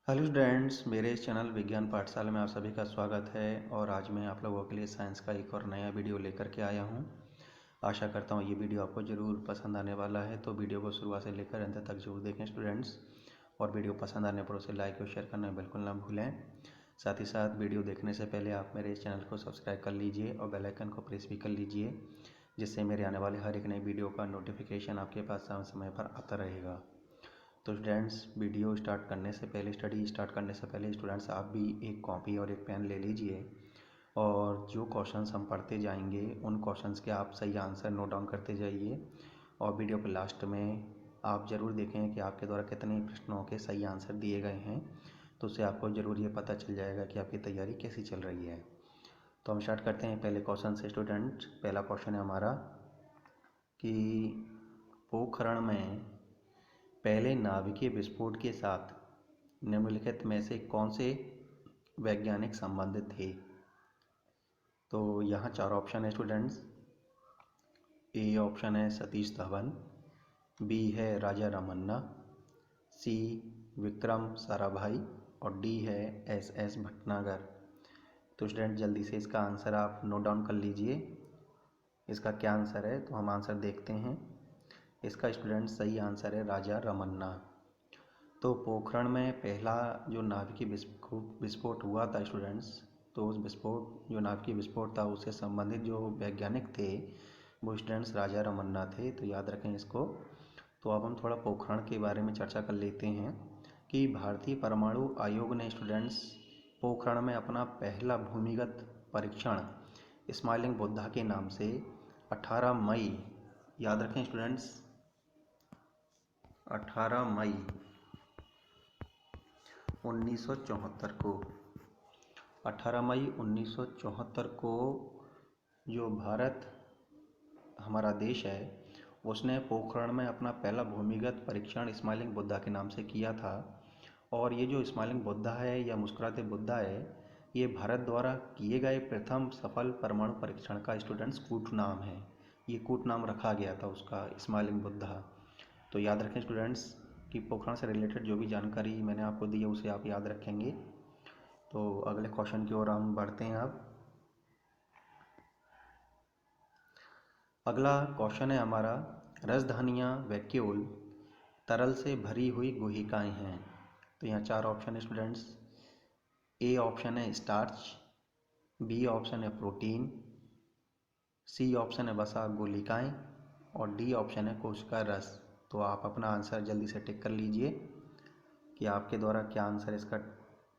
Hello students, मेरे इस channel विज्ञान पाठशाला में आप सभी का स्वागत है। और आज मैं आप लोगों के लिए साइंस का एक और नया वीडियो लेकर के आया हूं। आशा करता हूं ये वीडियो आपको ज़रूर पसंद आने वाला है, तो वीडियो को शुरुआत से लेकर अंत तक जरूर देखें स्टूडेंट्स। और वीडियो पसंद आने पर उसे लाइक और शेयर करना बिल्कुल ना भूलें। साथ ही साथ वीडियो देखने से पहले आप मेरे इस चैनल को सब्सक्राइब कर लीजिए और बेल आइकन को प्रेस भी कर लीजिए, जिससे मेरे आने वाले हर एक नए वीडियो का नोटिफिकेशन आपके पास समय पर आता रहेगा। तो स्टूडेंट्स, वीडियो स्टार्ट करने से पहले, स्टडी स्टार्ट करने से पहले स्टूडेंट्स आप भी एक कॉपी और एक पेन ले लीजिए और जो क्वेश्चंस हम पढ़ते जाएंगे उन क्वेश्चंस के आप सही आंसर नोट डाउन करते जाइए। और वीडियो के लास्ट में आप ज़रूर देखें कि आपके द्वारा कितने प्रश्नों के सही आंसर दिए गए हैं, तो उससे आपको ज़रूर ये पता चल जाएगा कि आपकी तैयारी कैसी चल रही है। तो हम स्टार्ट करते हैं पहले क्वेश्चन से स्टूडेंट। पहला क्वेश्चन है हमारा कि पोखरण में पहले नाभिकीय विस्फोट के साथ निम्नलिखित में से कौन से वैज्ञानिक संबंधित थे। तो यहाँ चार ऑप्शन है स्टूडेंट्स। ए ऑप्शन है सतीश धवन, बी है राजा रमन्ना, सी विक्रम साराभाई और डी है एस भटनागर। तो स्टूडेंट जल्दी से इसका आंसर आप नोट डाउन कर लीजिए। इसका क्या आंसर है, तो हम आंसर देखते हैं। इसका स्टूडेंट सही आंसर है राजा रमन्ना। तो पोखरण में पहला जो नाभिकीय विस्फोट हुआ था स्टूडेंट्स, तो उस विस्फोट जो नाभिकीय विस्फोट था उससे संबंधित जो वैज्ञानिक थे वो स्टूडेंट्स राजा रमन्ना थे। तो याद रखें इसको। तो अब हम थोड़ा पोखरण के बारे में चर्चा कर लेते हैं कि भारतीय परमाणु आयोग ने स्टूडेंट्स पोखरण में अपना पहला भूमिगत परीक्षण स्माइलिंग बुद्धा के नाम से 18 मई, याद रखें स्टूडेंट्स, 18 मई 1974 को, 18 मई 1974 को जो भारत हमारा देश है उसने पोखरण में अपना पहला भूमिगत परीक्षण स्माइलिंग बुद्धा के नाम से किया था। और ये जो स्माइलिंग बुद्धा है या मुस्कुराते बुद्धा है, ये भारत द्वारा किए गए प्रथम सफल परमाणु परीक्षण का स्टूडेंट्स कूट नाम है। ये कूट नाम रखा गया था उसका, स्माइलिंग बुद्धा। तो याद रखें स्टूडेंट्स कि पोखरण से रिलेटेड जो भी जानकारी मैंने आपको दी है उसे आप याद रखेंगे। तो अगले क्वेश्चन की ओर हम बढ़ते हैं अब। अगला क्वेश्चन है हमारा, रसधानियाँ वैक्यूल तरल से भरी हुई गुहिकाएँ हैं। तो यहाँ चार ऑप्शन है स्टूडेंट्स। ए ऑप्शन है स्टार्च, बी ऑप्शन है प्रोटीन, सी ऑप्शन है वसा गुलिकाएँ और डी ऑप्शन है कोशिका रस। तो आप अपना आंसर जल्दी से टिक कर लीजिए कि आपके द्वारा क्या आंसर इसका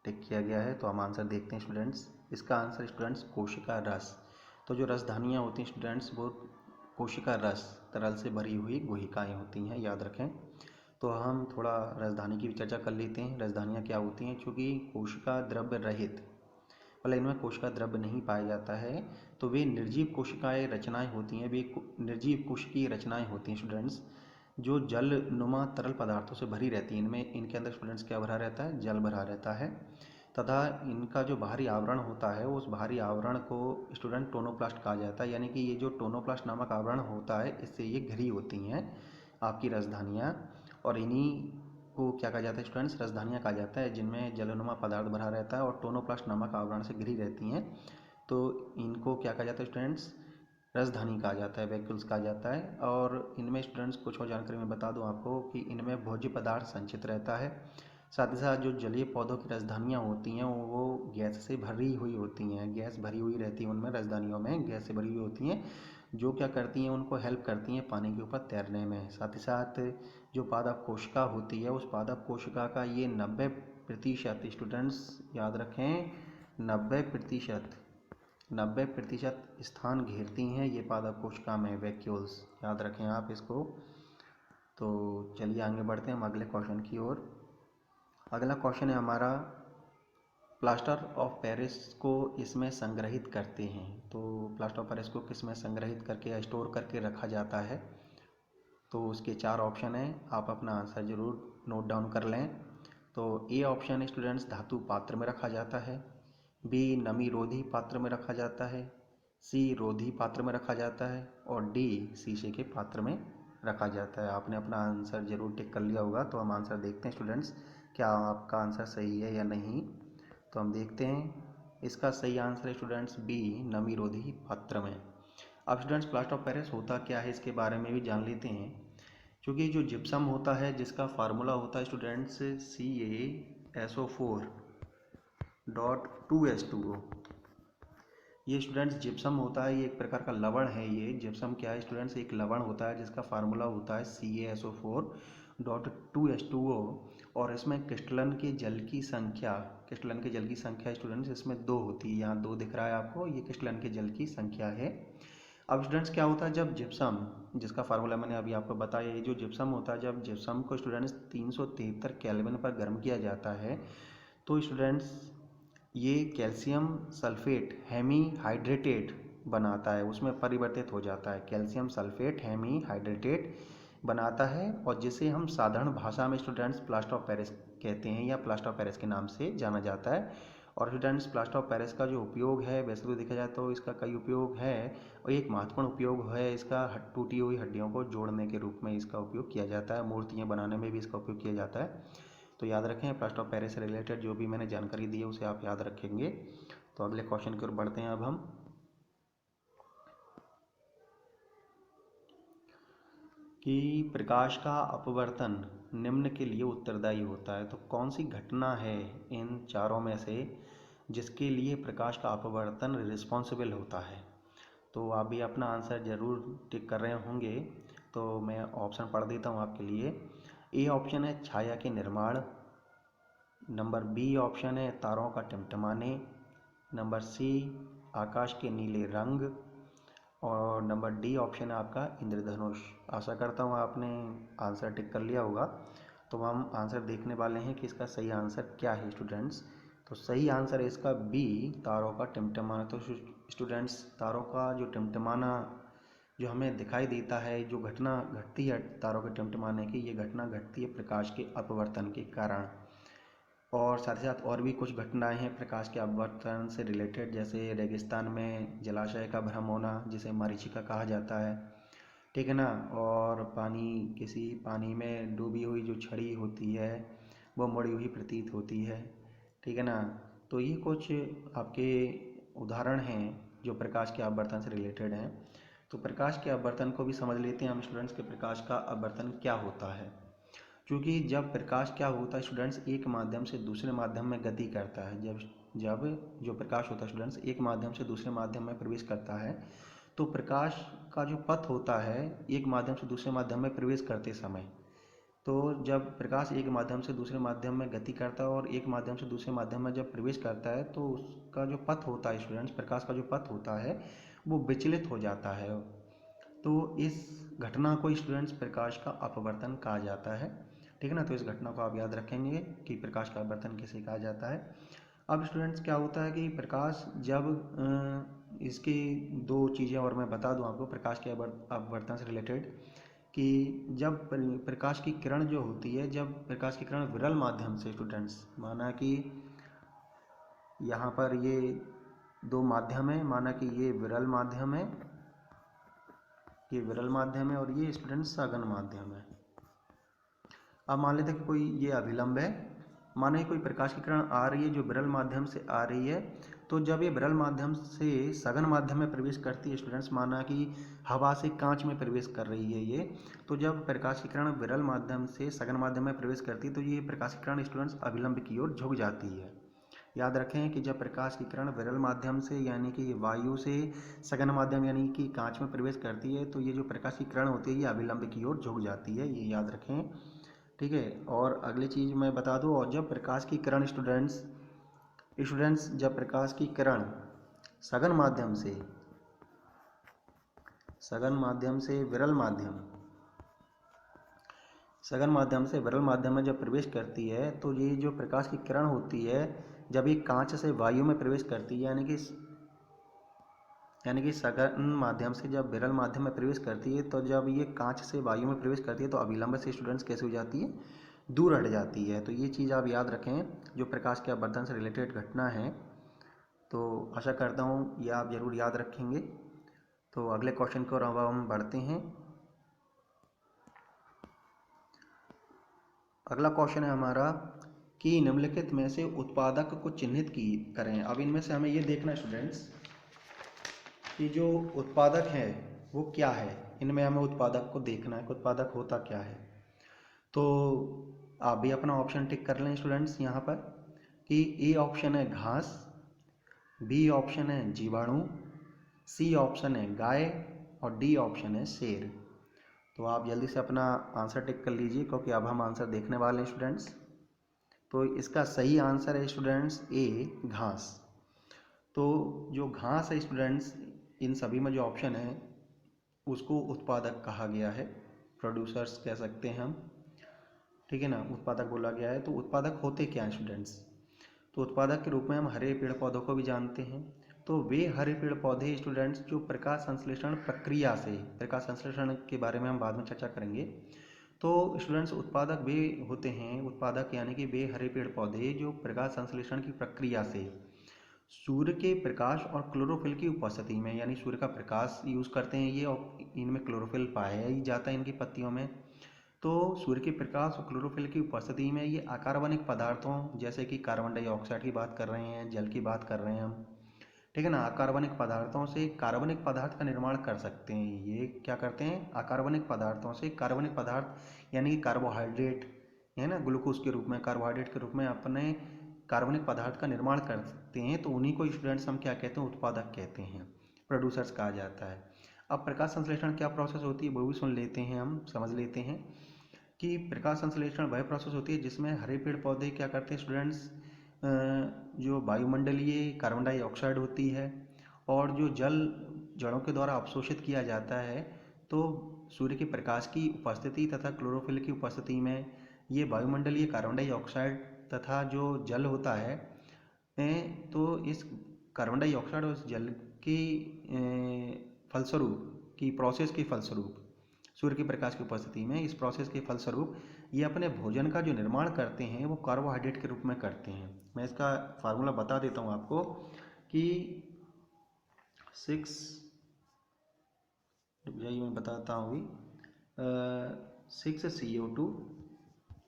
टिक किया गया है। तो हम आंसर देखते हैं स्टूडेंट्स। इसका आंसर स्टूडेंट्स कोशिका रस। तो जो रसधानियाँ होती हैं स्टूडेंट्स वो कोशिका रस तरल से भरी हुई गुहिकाएँ होती हैं, याद रखें। तो हम थोड़ा रसधानी की भी चर्चा कर लेते हैं। रसधानियाँ क्या होती हैं, चूँकि कोशिका द्रव्य रहित, मतलब इनमें कोशिका द्रव्य नहीं पाया जाता है, तो वे निर्जीव कोशिकाएँ रचनाएँ होती हैं। वे निर्जीव कोशिकीय रचनाएँ होती हैं स्टूडेंट्स, जो जल नुमा तरल पदार्थों से भरी रहती हैं। इनमें इनके अंदर स्टूडेंट्स क्या भरा रहता है, जल भरा रहता है। तथा इनका जो बाहरी आवरण होता है उस बाहरी आवरण को स्टूडेंट टोनोप्लास्ट कहा जाता है। यानी कि ये जो टोनोप्लास्ट नामक आवरण होता है इससे ये घिरी होती हैं आपकी रसधानियाँ। और इन्हीं को क्या कहा जाता है स्टूडेंट्स, रसधानियाँ कहा जाता है, जिनमें जलनुमा पदार्थ भरा रहता है और टोनोप्लास्ट नामक आवरण से घिरी रहती हैं। तो इनको क्या कहा जाता है स्टूडेंट्स, रसधानी कहा जाता है, वैक्यूल्स कहा जाता है। और इनमें स्टूडेंट्स कुछ और जानकारी मैं बता दूं आपको कि इनमें भोज्य पदार्थ संचित रहता है। साथ ही साथ जो जलीय पौधों की रसधानियाँ होती हैं वो गैस से भरी हुई होती हैं, गैस भरी हुई रहती है उनमें, रसधानियों में गैस से भरी हुई होती हैं, जो क्या करती हैं, उनको हेल्प करती हैं पानी के ऊपर तैरने में। साथ ही साथ जो पादप कोशिका होती है उस पादप कोशिका का ये 90% स्टूडेंट्स याद रखें, 90% स्थान घेरती हैं ये पादप कोशिका में, वैक्यूल्स, याद रखें आप इसको। तो चलिए आगे बढ़ते हैं हम अगले क्वेश्चन की ओर। अगला क्वेश्चन है हमारा, प्लास्टर ऑफ पेरिस को इसमें संग्रहित करते हैं। तो प्लास्टर ऑफ पेरिस को किस में संग्रहित करके या स्टोर करके रखा जाता है। तो उसके चार ऑप्शन हैं, आप अपना आंसर ज़रूर नोट डाउन कर लें। तो ए ऑप्शन स्टूडेंट्स धातु पात्र में रखा जाता है, बी नमी रोधी पात्र में रखा जाता है, सी रोधी पात्र में रखा जाता है और डी शीशे के पात्र में रखा जाता है। आपने अपना आंसर जरूर टिक कर लिया होगा। तो हम आंसर देखते हैं स्टूडेंट्स, क्या आपका आंसर सही है या नहीं। तो हम देखते हैं, इसका सही आंसर है स्टूडेंट्स बी, नमीरोधी पात्र में। अब स्टूडेंट्स प्लास्टर ऑफ पेरिस होता क्या है इसके बारे में भी जान लेते हैं। क्योंकि जो जिप्सम होता है जिसका फार्मूला होता है स्टूडेंट्स CaSO4.2H2O, ये स्टूडेंट्स जिप्सम होता है, ये एक प्रकार का लवण है। ये जिप्सम क्या है स्टूडेंट्स, एक लवण होता है जिसका फार्मूला होता है CaSO4.2H2O। और इसमें क्रिस्टलन के जल की संख्या स्टूडेंट्स इसमें 2 होती है। यहाँ 2 दिख रहा है आपको, ये क्रिस्टलन के जल की संख्या है। अब स्टूडेंट्स क्या होता है, जब जिप्सम, जिसका फार्मूला मैंने अभी आपको बताया, ये जो जिप्सम होता है, जब जिप्सम को स्टूडेंट्स 373 केल्विन पर गर्म किया जाता है तो स्टूडेंट्स ये कैल्शियम सल्फेट हेमीहाइड्रेटेट बनाता है, उसमें परिवर्तित हो जाता है। कैल्शियम सल्फेट हेमीहाइड्रेटेट बनाता है, और जिसे हम साधारण भाषा में स्टूडेंट्स प्लास्टर ऑफ पेरिस कहते हैं या प्लास्टर ऑफ पेरिस के नाम से जाना जाता है। और स्टूडेंट्स प्लास्टर ऑफ पेरिस का जो उपयोग है, वैसे तो देखा जाए तो इसका कई उपयोग है, और एक महत्वपूर्ण उपयोग है इसका टूटी हुई हड्डियों को जोड़ने के रूप में इसका उपयोग किया जाता है। मूर्तियाँ बनाने में भी इसका उपयोग किया जाता है। तो याद रखें, प्लास्टर ऑफ पेरिस से रिलेटेड जो भी मैंने जानकारी दी है उसे आप याद रखेंगे। तो अगले क्वेश्चन की ओर बढ़ते हैं अब हम। कि प्रकाश का अपवर्तन निम्न के लिए उत्तरदायी होता है। तो कौन सी घटना है इन चारों में से जिसके लिए प्रकाश का अपवर्तन रिस्पॉन्सिबल होता है। तो आप भी अपना आंसर जरूर टिक कर रहे होंगे। तो मैं ऑप्शन पढ़ देता हूँ आपके लिए। ए ऑप्शन है छाया के निर्माण, नंबर बी ऑप्शन है तारों का टिमटिमाने, नंबर सी आकाश के नीले रंग, और नंबर डी ऑप्शन है आपका इंद्रधनुष। आशा करता हूँ आपने आंसर टिक कर लिया होगा। तो हम आंसर देखने वाले हैं कि इसका सही आंसर क्या है स्टूडेंट्स। तो सही आंसर है इसका बी, तारों का टिमटिमाना। तो स्टूडेंट्स तारों का जो टिमटिमाना जो हमें दिखाई देता है, जो घटना घटती है तारों के टिमटिमाने की, ये घटना घटती है प्रकाश के अपवर्तन के कारण। और साथ ही साथ और भी कुछ घटनाएं हैं प्रकाश के अपवर्तन से रिलेटेड, जैसे रेगिस्तान में जलाशय का भ्रम होना जिसे मरीचिका कहा जाता है, ठीक है ना। और किसी पानी में डूबी हुई जो छड़ी होती है वो मुड़ी हुई प्रतीत होती है, ठीक है ना। तो ये कुछ आपके उदाहरण हैं जो प्रकाश के अपवर्तन से रिलेटेड हैं। तो प्रकाश के अपवर्तन को भी समझ लेते हैं हम स्टूडेंट्स के प्रकाश का अपवर्तन क्या होता है। क्योंकि जब प्रकाश क्या होता है स्टूडेंट्स, एक माध्यम से दूसरे माध्यम में गति करता है। जब जो प्रकाश होता है स्टूडेंट्स एक माध्यम से दूसरे माध्यम में प्रवेश करता है, तो प्रकाश का जो पथ होता है एक माध्यम से दूसरे माध्यम में प्रवेश करते समय, तो जब प्रकाश एक माध्यम से दूसरे माध्यम में गति करता है और एक माध्यम से दूसरे माध्यम में जब प्रवेश करता है, तो उसका जो पथ होता है स्टूडेंट्स, प्रकाश का जो पथ होता है वो विचलित हो जाता है। तो इस घटना को स्टूडेंट्स प्रकाश का अपवर्तन कहा जाता है, ठीक है ना। तो इस घटना को आप याद रखेंगे कि प्रकाश का अपवर्तन किसे कहा जाता है। अब स्टूडेंट्स क्या होता है कि प्रकाश जब इसकी 2 चीज़ें और मैं बता दूं आपको प्रकाश के अपवर्तन से रिलेटेड, कि जब प्रकाश की किरण जो होती है, जब प्रकाश की किरण विरल माध्यम से स्टूडेंट्स, माना कि यहाँ पर ये 2 माध्यम है, माना कि ये विरल माध्यम है, ये विरल माध्यम है और ये स्टूडेंट्स सघन माध्यम है। अब मान लेते हैं कि कोई ये अभिलंब है, माने कोई प्रकाश की किरण आ रही है जो विरल माध्यम से आ रही है, तो जब ये विरल माध्यम से सघन माध्यम में प्रवेश करती है स्टूडेंट्स, माना कि हवा से कांच में प्रवेश कर रही है ये, तो जब प्रकाश की किरण विरल माध्यम से सघन माध्यम में प्रवेश करती है तो ये प्रकाश की किरण स्टूडेंट्स अभिलंब की ओर झुक जाती है। याद रखें कि जब प्रकाश की किरण विरल माध्यम से यानी कि वायु से सघन माध्यम यानी कि कांच में प्रवेश करती है, तो ये जो प्रकाश की किरण होती है ये अभिलंब की ओर झुक जाती है, ये याद रखें, ठीक है। और अगली चीज़ मैं बता दूं, और जब प्रकाश की किरण स्टूडेंट्स जब प्रकाश की किरण सघन माध्यम से विरल माध्यम में जब प्रवेश करती है, तो ये जो प्रकाश की किरण होती है जब ये कांच से वायु में प्रवेश करती है, यानी कि सघन माध्यम से जब विरल माध्यम में प्रवेश करती है, तो जब ये कांच से वायु में प्रवेश करती है तो अभिलंब से स्टूडेंट्स कैसे हो जाती है, दूर हट जाती है। तो ये चीज़ आप याद रखें जो प्रकाश के अपवर्तन से रिलेटेड घटना है। तो आशा करता हूँ ये आप ज़रूर याद रखेंगे। तो अगले क्वेश्चन की ओर अब हम बढ़ते हैं। अगला क्वेश्चन है हमारा कि निम्नलिखित में से उत्पादक को चिन्हित की करें। अब इनमें से हमें ये देखना है स्टूडेंट्स कि जो उत्पादक है वो क्या है। इनमें हमें उत्पादक को देखना है कि उत्पादक होता क्या है। तो आप भी अपना ऑप्शन टिक कर लें स्टूडेंट्स यहाँ पर कि ए ऑप्शन है घास, बी ऑप्शन है जीवाणु, सी ऑप्शन है गाय और डी ऑप्शन है शेर। तो आप जल्दी से अपना आंसर टिक कर लीजिए क्योंकि अब हम आंसर देखने वाले हैं स्टूडेंट्स। तो इसका सही आंसर है स्टूडेंट्स ए घास। तो जो घास है स्टूडेंट्स, इन सभी में जो ऑप्शन है उसको उत्पादक कहा गया है, प्रोड्यूसर्स कह सकते हैं हम, ठीक है ना। उत्पादक बोला गया है। तो उत्पादक होते क्या हैं स्टूडेंट्स? तो उत्पादक के रूप में हम हरे पेड़ पौधों को भी जानते हैं। तो वे हरे पेड़ पौधे स्टूडेंट्स जो प्रकाश संश्लेषण प्रक्रिया से, प्रकाश संश्लेषण के बारे में हम बाद में चर्चा करेंगे। तो स्टूडेंट्स उत्पादक वे होते हैं, उत्पादक यानी कि वे हरे पेड़ पौधे जो प्रकाश संश्लेषण की प्रक्रिया से सूर्य के प्रकाश और क्लोरोफिल की उपस्थिति में, यानी सूर्य का प्रकाश यूज़ करते हैं ये, और इनमें क्लोरोफिल पाया ही जाता है इनकी पत्तियों में। तो सूर्य के प्रकाश और क्लोरोफिल की उपस्थिति में ये अकार्बनिक पदार्थों, जैसे कि कार्बन डाइऑक्साइड की बात कर रहे हैं, जल की बात कर रहे हैं हम, ठीक है ना, अकार्बनिक पदार्थों से कार्बनिक पदार्थ का निर्माण कर सकते हैं। ये क्या करते हैं? अकार्बनिक पदार्थों से कार्बनिक पदार्थ यानी कि कार्बोहाइड्रेट है ना, ग्लूकोज के रूप में, कार्बोहाइड्रेट के रूप में अपने कार्बनिक पदार्थ का निर्माण करते हैं। तो उन्हीं को स्टूडेंट्स हम क्या कहते हैं? उत्पादक कहते हैं, प्रोड्यूसर्स कहा जाता है। अब प्रकाश संश्लेषण क्या प्रोसेस होती है वो भी सुन लेते हैं, हम समझ लेते हैं कि प्रकाश संश्लेषण वह प्रोसेस होती है जिसमें हरे पेड़ पौधे क्या करते हैं स्टूडेंट्स, जो वायुमंडलीय कार्बन डाइऑक्साइड होती है और जो जल जड़ों के द्वारा अवशोषित किया जाता है, तो सूर्य के प्रकाश की उपस्थिति तथा क्लोरोफिल की उपस्थिति में ये वायुमंडलीय कार्बन डाइऑक्साइड तथा जो जल होता है, तो इस कार्बन डाइऑक्साइड और जल की फलस्वरूप की प्रोसेस के फलस्वरूप सूर्य के प्रकाश की उपस्थिति में, इस प्रोसेस के फलस्वरूप ये अपने भोजन का जो निर्माण करते हैं वो कार्बोहाइड्रेट के रूप में करते हैं। मैं इसका फार्मूला बता देता हूँ आपको कि 6 CO2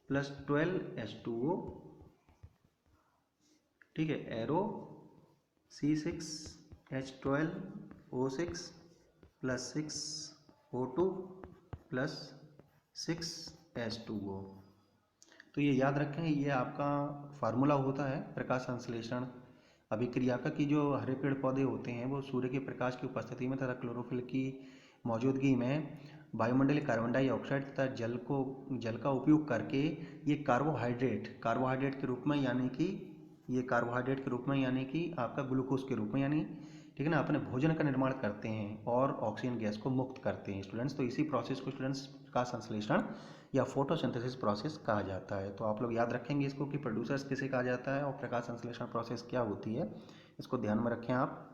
प्लस 12H2O, ठीक है, arrow C6H12O6 plus 6O2 plus 6H2O। तो ये याद रखें, ये आपका फार्मूला होता है प्रकाश संश्लेषण अभिक्रिया का, कि जो हरे पेड़ पौधे होते हैं वो सूर्य के प्रकाश की उपस्थिति में तथा क्लोरोफिल की मौजूदगी में वायुमंडलीय कार्बन डाइऑक्साइड तथा जल का उपयोग करके ये कार्बोहाइड्रेट के रूप में, यानी कि ये कार्बोहाइड्रेट के रूप में यानी कि आपका ग्लूकोज के रूप में, यानी ठीक है ना, अपने भोजन का निर्माण करते हैं और ऑक्सीजन गैस को मुक्त करते हैं स्टूडेंट्स। तो इसी प्रोसेस को स्टूडेंट्स प्रकाश संश्लेषण या फोटोसिंथेसिस प्रोसेस कहा जाता है। तो आप लोग याद रखेंगे इसको कि प्रोड्यूसर्स किसे कहा जाता है और प्रकाश संश्लेषण प्रोसेस क्या होती है, इसको ध्यान में रखें आप।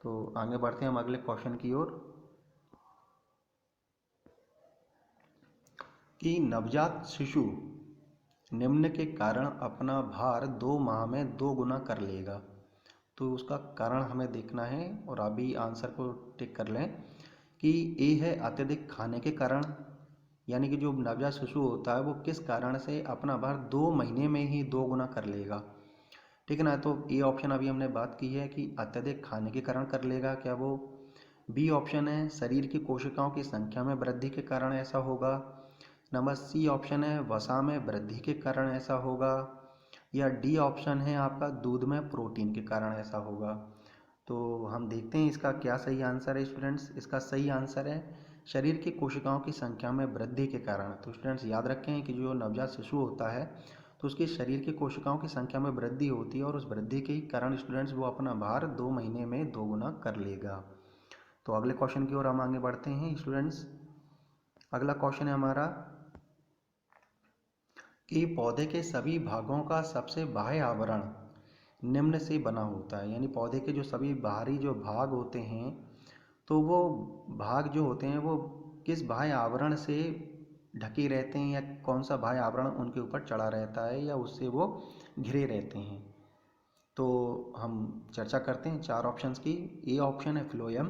तो आगे बढ़ते हैं हम अगले क्वेश्चन की ओर कि नवजात शिशु निम्न के कारण अपना भार 2 माह में 2 गुना कर लेगा। तो उसका कारण हमें देखना है और आप भी आंसर को टिक कर लें कि ए है अत्यधिक खाने के कारण, यानी कि जो नवजात शिशु होता है वो किस कारण से अपना भार 2 महीने में ही 2 गुना कर लेगा, ठीक है ना। तो ए ऑप्शन अभी हमने बात की है कि अत्यधिक खाने के कारण कर लेगा, क्या वो? बी ऑप्शन है शरीर की कोशिकाओं की संख्या में वृद्धि के कारण ऐसा होगा। नंबर सी ऑप्शन है वसा में वृद्धि के कारण ऐसा होगा, या डी ऑप्शन है आपका दूध में प्रोटीन के कारण ऐसा होगा। तो हम देखते हैं इसका क्या सही आंसर है स्टूडेंट्स। इसका सही आंसर है शरीर की कोशिकाओं की संख्या में वृद्धि के कारण। तो स्टूडेंट्स याद रखें कि जो नवजात शिशु होता है तो उसके शरीर की कोशिकाओं की संख्या में वृद्धि होती है और उस वृद्धि के कारण स्टूडेंट्स वो अपना भार 2 महीने में 2 गुना कर लेगा। तो अगले क्वेश्चन की ओर हम आगे बढ़ते हैं स्टूडेंट्स। अगला क्वेश्चन है हमारा कि पौधे के सभी भागों का सबसे बाह्य आवरण निम्न से बना होता है, यानी पौधे के जो सभी बाहरी जो भाग होते हैं तो वो भाग जो होते हैं वो किस बाह्य आवरण से ढके रहते हैं, या कौन सा बाह्य आवरण उनके ऊपर चढ़ा रहता है या उससे वो घिरे रहते हैं। तो हम चर्चा करते हैं 4 ऑप्शंस की। ए ऑप्शन है फ्लोएम,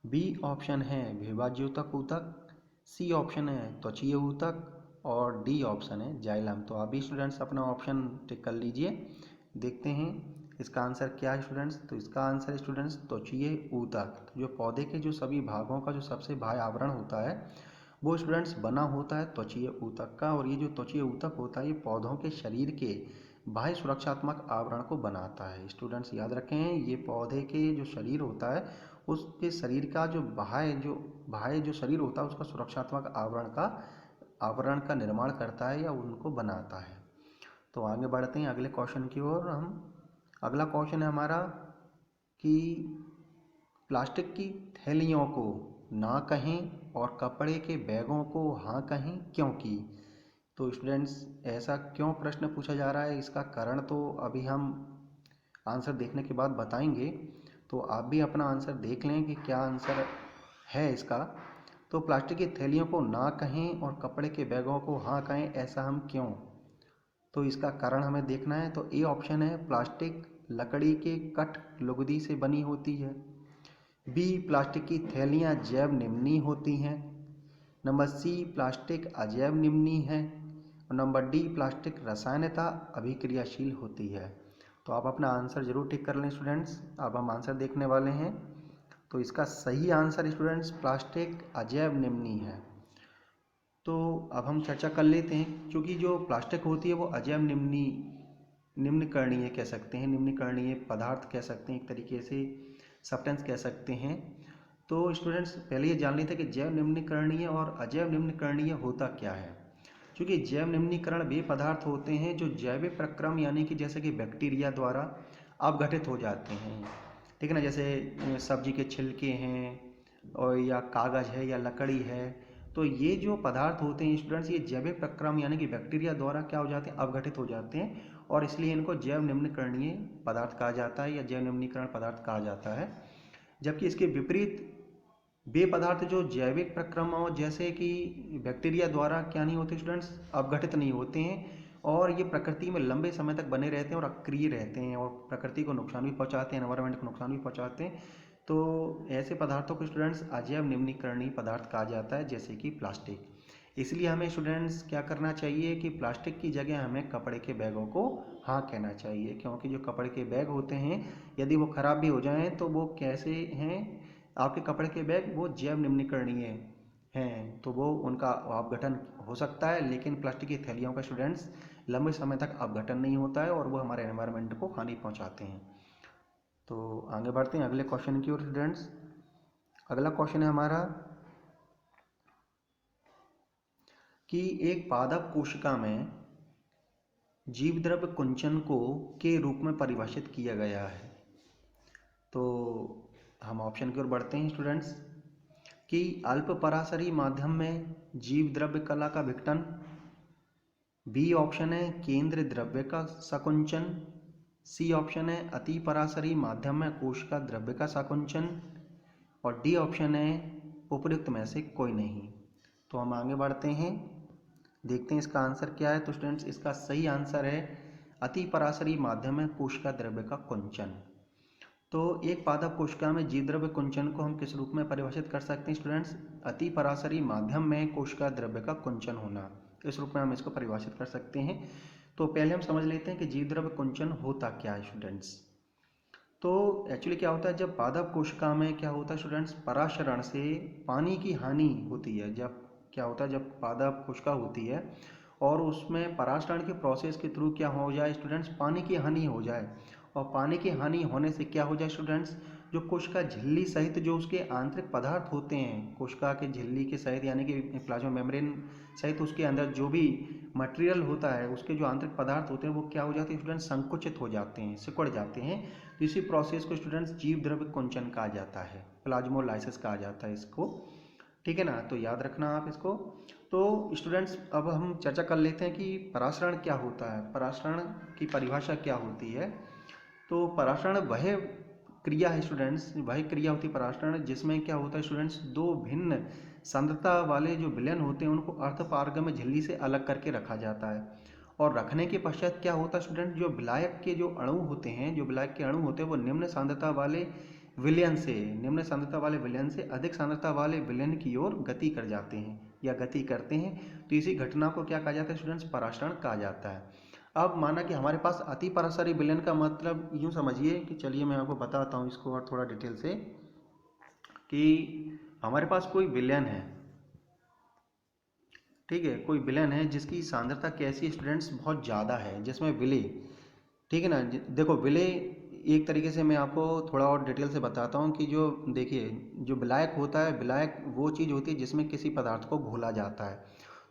बी ऑप्शन है विभाज्योतक ऊतक, सी ऑप्शन है त्वचीय ऊतक और डी ऑप्शन है जाइलम। तो आप भी स्टूडेंट्स अपना ऑप्शन टिक कर लीजिए। देखते हैं इसका आंसर क्या है स्टूडेंट्स। तो इसका आंसर है स्टूडेंट्स त्वचीय ऊतक। जो पौधे के जो सभी भागों का जो सबसे बाह्य आवरण होता है वो स्टूडेंट्स बना होता है त्वचीय ऊतक का। और ये जो त्वचीय ऊतक होता है ये पौधों के शरीर के बाह्य सुरक्षात्मक आवरण को बनाता है। स्टूडेंट्स याद रखें, ये पौधे के जो शरीर होता है उसके शरीर का जो बाह्य जो शरीर होता है उसका सुरक्षात्मक आवरण का निर्माण करता है या उनको बनाता है। तो आगे बढ़ते हैं अगले क्वेश्चन की ओर। अगला क्वेश्चन है हमारा कि प्लास्टिक की थैलियों को ना कहें और कपड़े के बैगों को हाँ कहें, क्योंकि। तो स्टूडेंट्स ऐसा क्यों प्रश्न पूछा जा रहा है, इसका कारण तो अभी हम आंसर देखने के बाद बताएंगे। तो आप भी अपना आंसर देख लें कि क्या आंसर है इसका। तो प्लास्टिक की थैलियों को ना कहें और कपड़े के बैगों को हाँ कहें, ऐसा हम क्यों। तो इसका कारण हमें देखना है। तो ए ऑप्शन है प्लास्टिक लकड़ी के कठ लुगदी से बनी होती है। बी प्लास्टिक की थैलियाँ जैव निम्नी होती हैं। नंबर सी प्लास्टिक अजैव निम्नी है। और नंबर डी प्लास्टिक रसायनतः अभिक्रियाशील होती है। तो आप अपना आंसर जरूर टिक कर लें स्टूडेंट्स। अब हम आंसर देखने वाले हैं। तो इसका सही आंसर स्टूडेंट्स प्लास्टिक अजैव निम्नी है। तो अब हम चर्चा कर लेते हैं। क्योंकि जो प्लास्टिक होती है वो अजैव निम्नकरणीय कह सकते हैं, निम्नकरणीय पदार्थ कह सकते हैं, एक तरीके से सब्सटेंस कह सकते हैं। तो स्टूडेंट्स पहले ये जान लेते हैं कि जैव निम्नीकरणीय और अजैव निम्नीकरणीय होता क्या है। क्योंकि जैव निम्नीकरण वे पदार्थ होते हैं जो जैविक प्रक्रम यानी कि जैसे कि बैक्टीरिया द्वारा अपघटित हो जाते हैं, ठीक है ना। जैसे सब्जी के छिलके हैं और या कागज़ है या लकड़ी है, तो ये जो पदार्थ होते हैं स्टूडेंट्स ये जैविक प्रक्रम यानी कि बैक्टीरिया द्वारा क्या हो जाते हैं, अपघटित हो जाते हैं। और इसलिए इनको जैव निम्नीकरणीय पदार्थ कहा जाता है या जैव निम्नीकरण पदार्थ कहा जाता है। जबकि इसके विपरीत वे पदार्थ जो जैविक प्रक्रमों जैसे कि बैक्टीरिया द्वारा क्या नहीं होते स्टूडेंट्स, अपघटित नहीं होते हैं और ये प्रकृति में लंबे समय तक बने रहते हैं और अक्रिय रहते हैं और प्रकृति को नुकसान भी पहुंचाते हैं, एनवायरनमेंट को नुकसान भी पहुंचाते हैं। तो ऐसे पदार्थों को स्टूडेंट्स अजैव निम्नीकरणीय पदार्थ कहा जाता है, जैसे कि प्लास्टिक। इसलिए हमें स्टूडेंट्स क्या करना चाहिए कि प्लास्टिक की जगह हमें कपड़े के बैगों को हाँ कहना चाहिए। क्योंकि जो कपड़े के बैग होते हैं यदि वो ख़राब भी हो जाएं तो वो कैसे हैं, आपके कपड़े के बैग वो जैव निम्नीकरणीय हैं, तो वो उनका अपघटन हो सकता है। लेकिन प्लास्टिक की थैलियों का स्टूडेंट्स लंबे समय तक अपघटन नहीं होता है और वो हमारे एनवायरनमेंट को हानि पहुंचाते हैं। तो आगे बढ़ते हैं अगले क्वेश्चन की ओर स्टूडेंट्स। अगला क्वेश्चन है हमारा कि एक पादप कोशिका में जीवद्रव्य कुंचन को के रूप में परिभाषित किया गया है। तो हम ऑप्शन की ओर बढ़ते हैं स्टूडेंट्स कि अल्प पराशरी माध्यम में जीवद्रव्य कला का विघटन। बी ऑप्शन है केंद्र द्रव्य का सकुंचन। सी ऑप्शन है अति पराशरी माध्यम में कोशिका द्रव्य का सकुंचन। और डी ऑप्शन है उपयुक्त में से कोई नहीं। तो हम आगे बढ़ते हैं, देखते हैं इसका आंसर क्या है। तो स्टूडेंट्स इसका सही आंसर है अति पराशरी माध्यम में कोशिका द्रव्य का कुंचन। तो एक पादप कोशिका में जीवद्रव्य कुंचन को हम किस रूप में परिभाषित कर सकते हैं स्टूडेंट्स, अति पराशरी माध्यम में कोशिका द्रव्य का कुंचन होना, इस रूप में हम इसको परिभाषित कर सकते हैं। तो पहले हम समझ लेते हैं कि जीवद्रव्य कुंचन होता क्या है स्टूडेंट्स। तो एक्चुअली क्या होता है, जब पादप कोशिका में क्या होता है स्टूडेंट्स, पराशरण से पानी की हानि होती है। जब क्या होता है, जब पादप कोशिका होती है और उसमें पराशरण के प्रोसेस के थ्रू क्या हो जाए स्टूडेंट्स, पानी की हानि हो जाए। और पानी की हानि होने से क्या हो जाए स्टूडेंट्स, जो कोशिका झिल्ली सहित जो उसके आंतरिक पदार्थ होते हैं, कोशिका के झिल्ली के सहित यानी कि प्लाज्मा मेम्ब्रेन सहित उसके अंदर जो भी मटेरियल होता है, उसके जो आंतरिक पदार्थ होते हैं वो क्या हो जाते हैं स्टूडेंट्स, संकुचित हो जाते हैं, सिकुड़ जाते हैं। तो इसी प्रोसेस को स्टूडेंट्स जीव द्रव्य कुंचन कहा जाता है, प्लाज्मोलाइसिस कहा जाता है इसको, ठीक है ना। तो याद रखना आप इसको। तो स्टूडेंट्स अब हम चर्चा कर लेते हैं कि पराशरण क्या होता है, पराशरण की परिभाषा क्या होती है। तो पराशरण वह क्रिया है स्टूडेंट्स, वह क्रिया होती है पराशरण जिसमें क्या होता है स्टूडेंट्स, दो भिन्न सांद्रता वाले जो विलयन होते हैं उनको अर्धपारगम्य झिल्ली से अलग करके रखा जाता है। और रखने के पश्चात क्या होता है स्टूडेंट, जो विलायक के जो अणु होते हैं, जो विलायक के अणु होते हैं वो निम्न सांद्रता वाले विलयन से अधिक सांद्रता वाले विलयन की ओर गति कर जाते हैं, या गति करते हैं, तो इसी घटना को क्या कहा जाता है स्टूडेंट्स? परासरण कहा जाता है। अब माना कि हमारे पास अति परासरी विलयन का मतलब यूँ समझिए कि, चलिए मैं आपको बताता हूँ इसको और थोड़ा डिटेल से, कि हमारे पास कोई विलयन है, ठीक है, कोई विलयन है जिसकी सांद्रता कैसी है स्टूडेंट्स? बहुत ज़्यादा है, जिसमें विलय, ठीक है ना। देखो विलय एक तरीके से मैं आपको थोड़ा और डिटेल से बताता हूँ कि जो देखिए जो विलायक होता है, विलायक वो चीज़ होती है जिसमें किसी पदार्थ को घोला जाता है,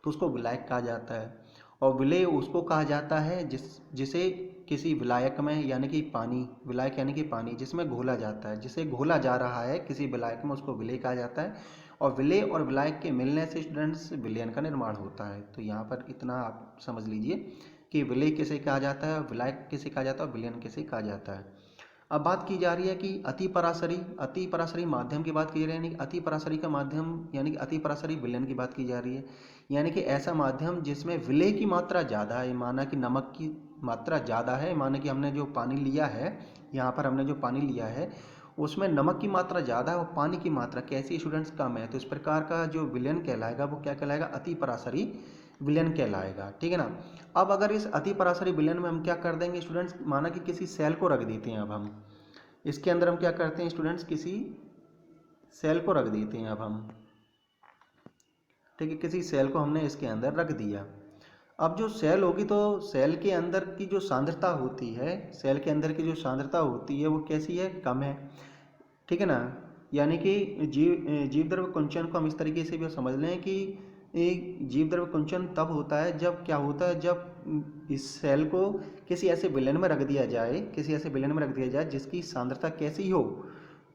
तो उसको विलायक कहा जाता है। और विलय उसको कहा जाता है जिसे किसी विलायक में, यानी कि पानी, विलायक यानी कि पानी जिसमें घोला जाता है, जिसे घोला जा रहा है किसी विलायक में, उसको विलय कहा जाता है। और विलय और विलायक के मिलने से स्टूडेंट्स विलयन का निर्माण होता है। तो यहाँ पर इतना आप समझ लीजिए कि विलय किसे कहा जाता है, विलायक किसे कहा जाता है, और विलयन किसे कहा जाता है। अब बात की जा रही है कि अति परासरी माध्यम की बात की जा रही है, यानी अति परासरी का माध्यम यानी कि अति परासरी विलयन की बात की जा रही है, यानी कि ऐसा माध्यम जिसमें विलय की मात्रा ज़्यादा है। माना कि नमक की मात्रा ज़्यादा है, माना कि हमने जो पानी लिया है, यहाँ पर हमने जो पानी लिया है उसमें नमक की मात्रा ज़्यादा है और पानी की मात्रा कैसी स्टूडेंट्स? कम है। तो इस प्रकार का जो विलयन कहलाएगा वो क्या कहलाएगा? अति परासरी विलयन कहलाएगा, ठीक है ना। अब अगर इस अति परासरी विलयन में हम क्या कर देंगे स्टूडेंट्स? माना कि किसी सेल को रख देते हैं, अब हम इसके अंदर हम क्या करते हैं स्टूडेंट्स? किसी सेल को रख देते हैं अब हम, ठीक है, किसी सेल को हमने इसके अंदर रख दिया। अब जो सेल होगी तो सेल के अंदर की जो सांद्रता होती है, सेल के अंदर की जो सांद्रता होती है वो कैसी है? कम है, ठीक है ना। यानी कि जीव द्रव्य कुंचन को हम इस तरीके से भी समझ लें कि एक जीव द्रव्य कुंचन तब होता है जब क्या होता है, जब इस सेल को किसी ऐसे विलयन में रख दिया जाए, किसी ऐसे विलयन में रख दिया जाए जिसकी सांद्रता कैसी हो?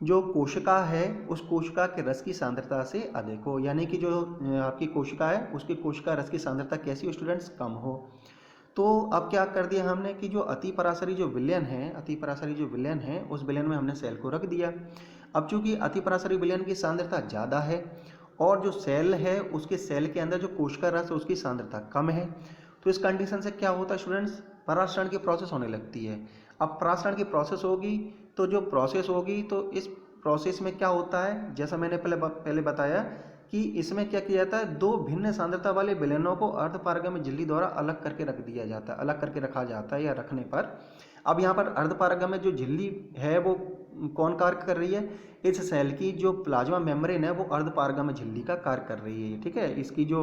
जो कोशिका है उस कोशिका के रस की सांद्रता से अधिक हो, यानी कि जो आपकी कोशिका है उसकी कोशिका रस की सांद्रता कैसी हो स्टूडेंट्स? कम हो। तो अब क्या कर दिया हमने कि जो अति परासरी जो विलयन है, अति परासरी जो विलयन है उस विलयन में हमने सेल को रख दिया। अब चूंकि अति परासरी विलयन की सांद्रता ज़्यादा है और जो सेल है उसके सेल के अंदर जो कोशिका रस है उसकी सांद्रता कम है, तो इस कंडीशन से क्या होता है स्टूडेंट्स? परासरण की प्रोसेस होने लगती है। अब परासरण की प्रोसेस होगी तो जो प्रोसेस होगी तो इस प्रोसेस में क्या होता है, जैसा मैंने पहले बताया कि इसमें क्या किया जाता है, दो भिन्न सांद्रता वाले विलयनों को अर्धपारगम्य झिल्ली द्वारा अलग करके रख दिया जाता है, अलग करके रखा जाता है या रखने पर। अब यहाँ पर अर्धपारगम्य जो झिल्ली है वो कौन कार्य कर रही है? इस सेल की जो प्लाज्मा मेम्ब्रेन है वो अर्धपारगम्य झिल्ली का कार्य कर रही है, ठीक है। इसकी जो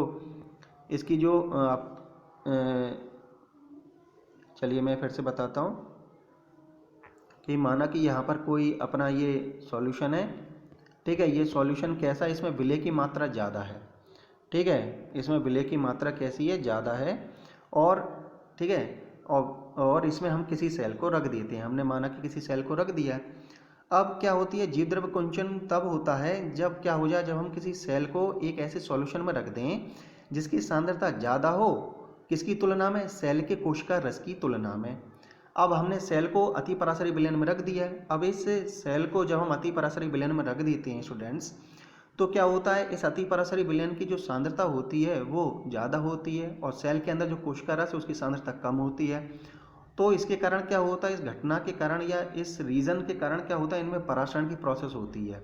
चलिए मैं फिर से बताता हूँ कि माना कि यहाँ पर कोई अपना ये सॉल्यूशन है, ठीक है, ये सॉल्यूशन कैसा है? इसमें विलय की मात्रा ज़्यादा है, ठीक है, इसमें विलय की मात्रा कैसी है? ज़्यादा है। और ठीक है, और इसमें हम किसी सेल को रख देते हैं, हमने माना कि किसी सेल को रख दिया। अब क्या होती है, जीव द्रव्य कुंचन तब होता है जब क्या हो जाए, जब हम किसी सेल को एक ऐसे सॉल्यूशन में रख दें जिसकी सांद्रता ज़्यादा हो, किसकी तुलना में? सेल के कोशिका रस की तुलना में। अब हमने सेल को अति परासरी विलयन में रख दिया है। अब इस सेल को जब हम अति परासरी विलयन में रख देते हैं स्टूडेंट्स, तो क्या होता है, इस अति परासरी विलयन की जो सांद्रता होती है वो ज़्यादा होती है और सेल के अंदर जो कोशिका रस है उसकी सांद्रता कम होती है। तो इसके कारण क्या होता है, इस घटना के कारण या इस रीजन के कारण क्या होता है, इनमें परासरण की प्रोसेस होती है,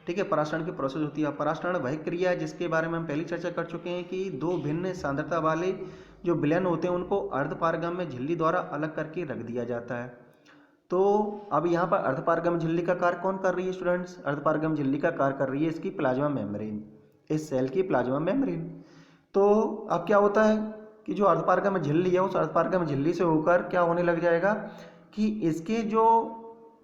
ठीक है, परासरण की प्रोसेस होती है। परासरण वह क्रिया है जिसके बारे में हम पहले चर्चा कर चुके हैं कि दो भिन्न सांद्रता वाले जो विलयन होते हैं उनको अर्धपारगम्य झिल्ली द्वारा अलग करके रख दिया जाता है। तो अब यहाँ पर अर्धपारगम्य झिल्ली का कार्य कौन कर रही है स्टूडेंट्स? अर्धपारगम्य झिल्ली का कार्य कर रही है इसकी प्लाज्मा मेम्ब्रेन, इस सेल की प्लाज्मा मेम्ब्रेन। तो अब क्या होता है कि जो अर्धपारगम्य झिल्ली है उस अर्धपारगम्य झिल्ली से होकर क्या होने लग जाएगा कि इसके जो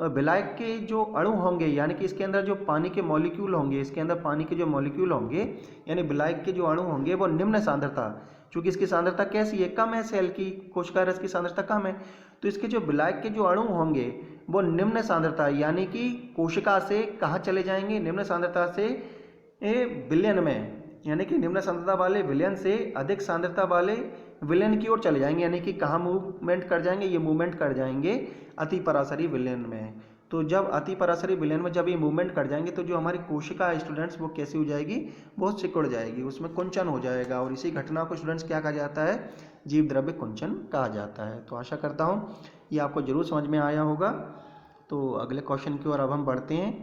विलायक के जो अणु होंगे, यानी कि इसके अंदर जो पानी के मॉलिक्यूल होंगे, इसके अंदर पानी के जो मॉलिक्यूल होंगे यानी विलायक के जो अणु होंगे वो निम्न सांद्रता, चूंकि इसकी सांद्रता कैसी है? कम है, सेल की कोशिका रस की सांद्रता कम है, तो इसके जो विलायक के जो अणु होंगे वो निम्न सांद्रता यानी कि कोशिका से कहाँ चले जाएंगे? निम्न सांद्रता से विलयन में, यानी कि निम्न सांद्रता वाले विलयन से अधिक सांद्रता वाले विलयन की ओर चले जाएंगे, यानी कि कहाँ मूवमेंट कर जाएंगे? ये मूवमेंट कर जाएंगे अति परासरी विलयन में। तो जब अति परासरी विलयन में जब ये मूवमेंट कर जाएंगे तो जो हमारी कोशिका है स्टूडेंट्स वो कैसी हो जाएगी? बहुत सिकुड़ जाएगी, उसमें कुंचन हो जाएगा और इसी घटना को स्टूडेंट्स क्या कहा जाता है? जीव द्रव्य कुंचन कहा जाता है। तो आशा करता हूँ ये आपको जरूर समझ में आया होगा। तो अगले क्वेश्चन की ओर अब हम बढ़ते हैं।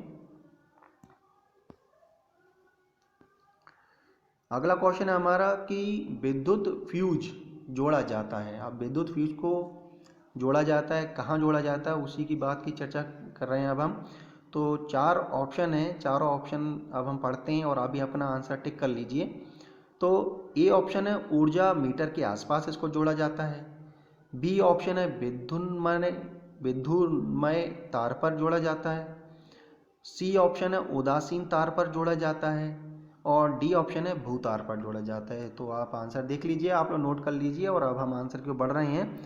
अगला क्वेश्चन है हमारा कि विद्युत फ्यूज जोड़ा जाता है। अब विद्युत फ्यूज को जोड़ा जाता है, कहाँ जोड़ा जाता है, उसी की बात की चर्चा कर रहे हैं अब हम। तो 4 ऑप्शन है, चारों ऑप्शन अब हम पढ़ते हैं और अभी अपना आंसर टिक कर लीजिए। तो ए ऑप्शन है ऊर्जा मीटर के आसपास इसको जोड़ा जाता है। बी ऑप्शन है विद्युन्मय तार पर जोड़ा जाता है। सी ऑप्शन है उदासीन तार पर जोड़ा जाता है और डी ऑप्शन है भूतार पर जोड़ा जाता है। तो आप आंसर देख लीजिए, आप लोग नोट कर लीजिए और अब हम आंसर की ओर बढ़ रहे हैं।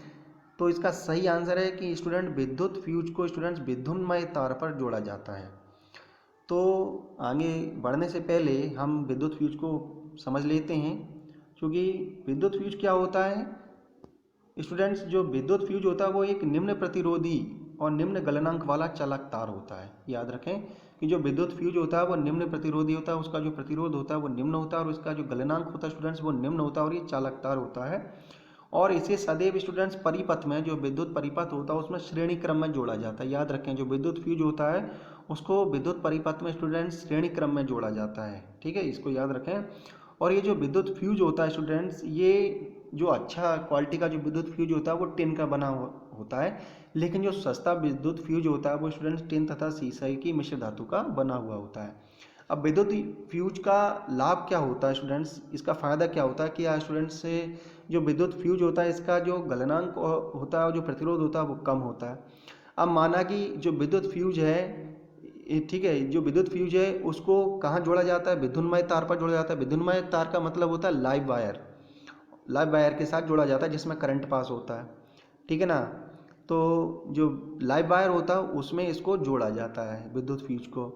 तो इसका सही आंसर है कि स्टूडेंट विद्युत फ्यूज को स्टूडेंट्स विद्युन्मय तार पर जोड़ा जाता है। तो आगे बढ़ने से पहले हम विद्युत फ्यूज को समझ लेते हैं, क्योंकि विद्युत फ्यूज क्या होता है स्टूडेंट्स। जो विद्युत फ्यूज होता है वो एक निम्न प्रतिरोधी और निम्न गलनांक वाला चालक तार होता है। याद रखें कि जो विद्युत फ्यूज होता है वो निम्न प्रतिरोधी होता है, उसका जो प्रतिरोध होता है वो निम्न होता है और उसका जो गलनांक होता है स्टूडेंट्स वो निम्न होता है और ये चालक तार होता है। और इसे सदैव स्टूडेंट्स परिपथ में, जो विद्युत परिपथ होता है उसमें श्रेणी क्रम में जोड़ा जाता है। याद रखें जो विद्युत फ्यूज होता है उसको विद्युत परिपथ में स्टूडेंट्स श्रेणी क्रम में जोड़ा जाता है। ठीक है, इसको याद रखें। और ये जो विद्युत फ्यूज होता है स्टूडेंट्स, ये जो अच्छा क्वालिटी का जो विद्युत फ्यूज होता है वो टिन का बना होता है, लेकिन जो सस्ता विद्युत फ्यूज होता है वो स्टूडेंट्स टिन तथा सीसा की मिश्र धातु का बना हुआ होता है। अब विद्युत फ्यूज का लाभ क्या होता है स्टूडेंट्स, इसका फ़ायदा क्या होता है कि स्टूडेंट्स से जो विद्युत फ्यूज होता है इसका जो गलनांक होता है और जो प्रतिरोध होता है वो कम होता है। अब माना कि जो विद्युत फ्यूज है, ठीक है, जो विद्युत फ्यूज है उसको कहाँ जोड़ा जाता है, विद्युन्मय तार पर जोड़ा जाता है। विद्युन्मय तार का मतलब होता है लाइव वायर, लाइव वायर के साथ जोड़ा जाता है जिसमें करंट पास होता है। ठीक है ना, तो जो लाइव वायर होता है उसमें इसको जोड़ा जाता है विद्युत फ्यूज को।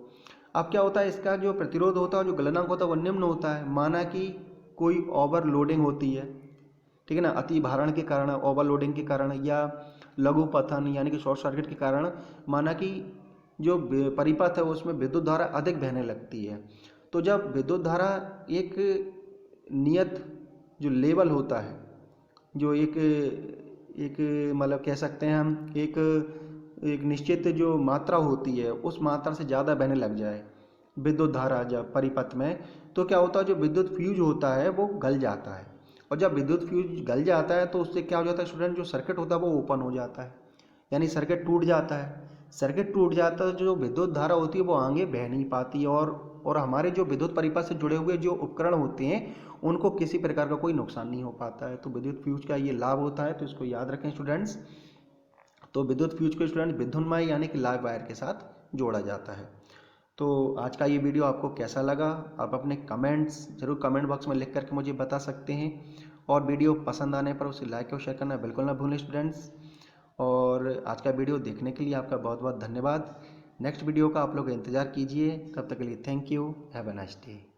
अब क्या होता है, इसका जो प्रतिरोध होता है, जो गलनांक होता है वो निम्न होता है। माना कि कोई ओवरलोडिंग होती है, ठीक है ना, अति भारण के कारण, ओवरलोडिंग के कारण या लघु पतन यानी कि शॉर्ट सर्किट के कारण, माना कि जो परिपथ है उसमें विद्युत धारा अधिक बहने लगती है। तो जब विद्युत धारा एक नियत जो लेवल होता है, जो एक एक मतलब कह सकते हैं हम एक निश्चित जो मात्रा होती है उस मात्रा से ज़्यादा बहने लग जाए विद्युत धारा जब परिपथ में, तो क्या होता है जो विद्युत फ्यूज होता है वो गल जाता है। और जब विद्युत फ्यूज गल जाता है तो उससे क्या हो जाता है स्टूडेंट, जो सर्किट होता है वो ओपन हो जाता है, यानी सर्किट टूट जाता है। सर्किट टूट जाता है तो जो विद्युत धारा होती है वो आगे बह नहीं पाती और हमारे जो विद्युत परिपथ से जुड़े हुए जो उपकरण होते हैं उनको किसी प्रकार का कोई नुकसान नहीं हो पाता है। तो विद्युत फ्यूज का ये लाभ होता है, तो इसको याद रखें स्टूडेंट्स। तो विद्युत फ्यूज को स्टूडेंट विद्युन्मय यानी कि लाइव वायर के साथ जोड़ा जाता है। तो आज का ये वीडियो आपको कैसा लगा, आप अपने कमेंट्स जरूर कमेंट बॉक्स में लिख करके मुझे बता सकते हैं। और वीडियो पसंद आने पर उसे लाइक और शेयर करना बिल्कुल ना भूलें स्टूडेंट्स। और आज का वीडियो देखने के लिए आपका बहुत बहुत धन्यवाद। नेक्स्ट वीडियो का आप लोग इंतज़ार कीजिए, तब तक के लिए thank you, have a nice day.